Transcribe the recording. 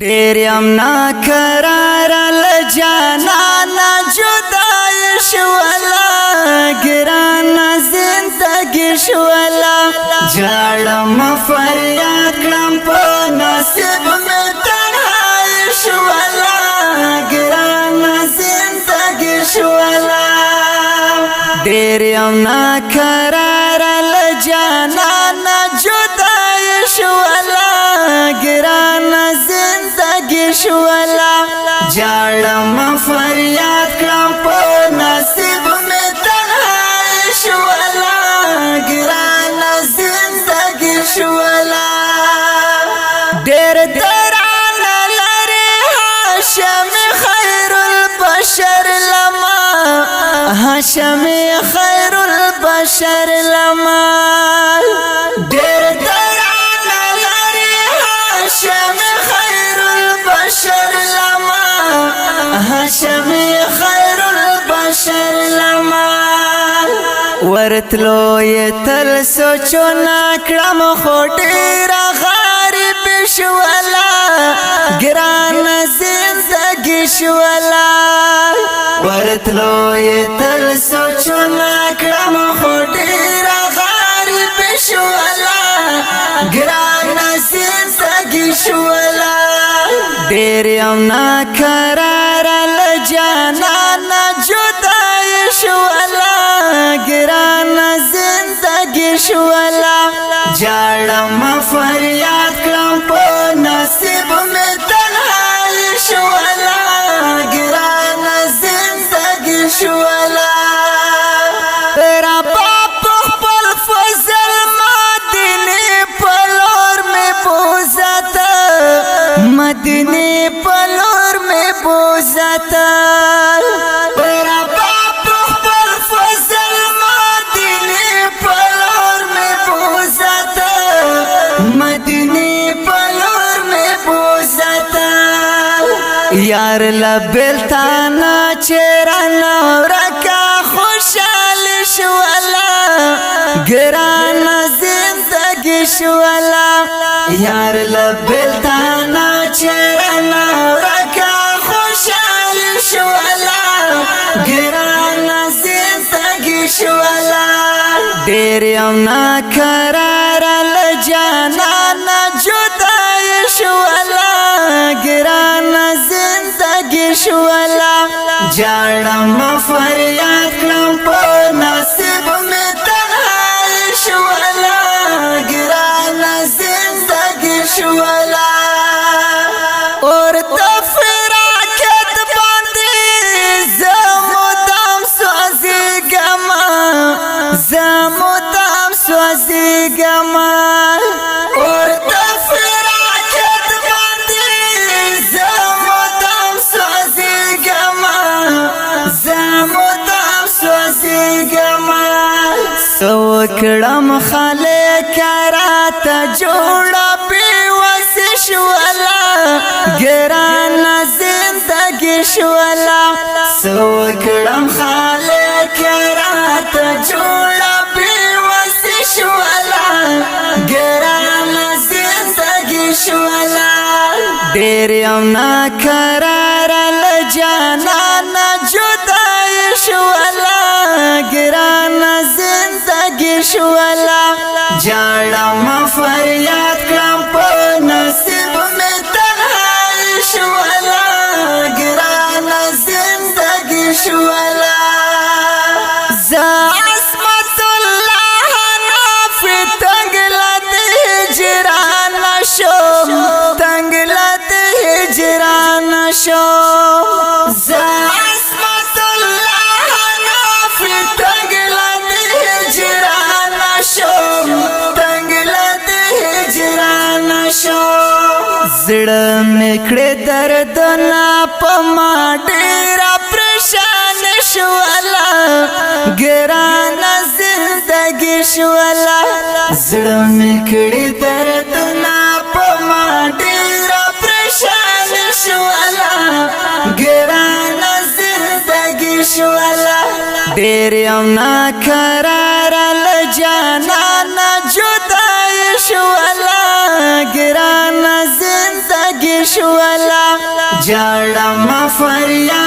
ډېر یم ناقراره له جانانه جدای شوله ګرانه زندګي شوله ژاړم فریاد کړم په نصیب مې تنهایی شوله ګرانه زندګي شوله ډېر یم ناقراره له جانانه جدای شوله ګرانه زندګي شوله ژاړم فریاد کړم په نصیب مې تنهایی شوله ګرانه زندګي شوله ډېر درانه لري هاشم خیر البشر لما هاشم خیر البشر لما ډېر درانه لري هاشم خیر البشر لما هاشم خیر البشر لما ورتلو یې تل سوچونه کړم خو ډېره غریب شوله ګرانه زندګي شوله ورتلو یې تل سوچونه کړم خو ډېره غریب شوله ګرانه زندګي شوله ډېر یم ناقراره له جانانه جدای شوله ګرانه زندګي شوله ژاړم فریاد کړم په نصیب مې تنهایی شوله ګرانه زندګي شوله ربا په خپل فضل مدینې په لور مې بوزته مدینې په لور مې بوزته ربا په خپل فضل مدینې په لور مې بوزته مدینې په لور مې بوزته یار لبلتانا چرانه ورکا خوشحال شوله ګرانه زندګي شوله یار لبلتانا چرانه ورکا خوشحال شوله ګرانه زندګي شوله ډېر یم ناقراره له جانانه جدای شوله ګرانه زندګي شوله ژاړم فریاد کړم په نصیب مې تنهایی شوله ګرانه زندګي شوله اور تفراقت باندې زه مدام سوځېږم زه مدام سوځېږم اور تفراقت باندې زه مدام سوځېږم زه مدام سوځېږم څه وکړم خالقه راته جوړه بېوسې شوله ګرانه زندګي شوله څه وکړم خالقه راته جوړه بېوسې شوله ګرانه زندګي شوله ډېر یم ناقراره له جانانه جدای شوله ګرانه زندګي شوله ژاړم فریاد کړم په نصیب مې تنهایی شوله ګرانه زندګي شوله زه عصمت الله نافي تنګ له دې هجرانه شوم تنګ له دې هجرانه شوم زه عصمت الله نافي تنګ له دې هجرانه شوم تنګ له دې هجرانه شوم زړه مې کړې دردونه په ما ډېره پریشان شوله ګرانه زندګي شوله زړه مې کړې دردونه په ما ډېره پریشان شوله ګرانه زندګي شوله ډېر یم ناقراره له جانانه جدای شوله ګرانه زندګي شوالا جړم فریاد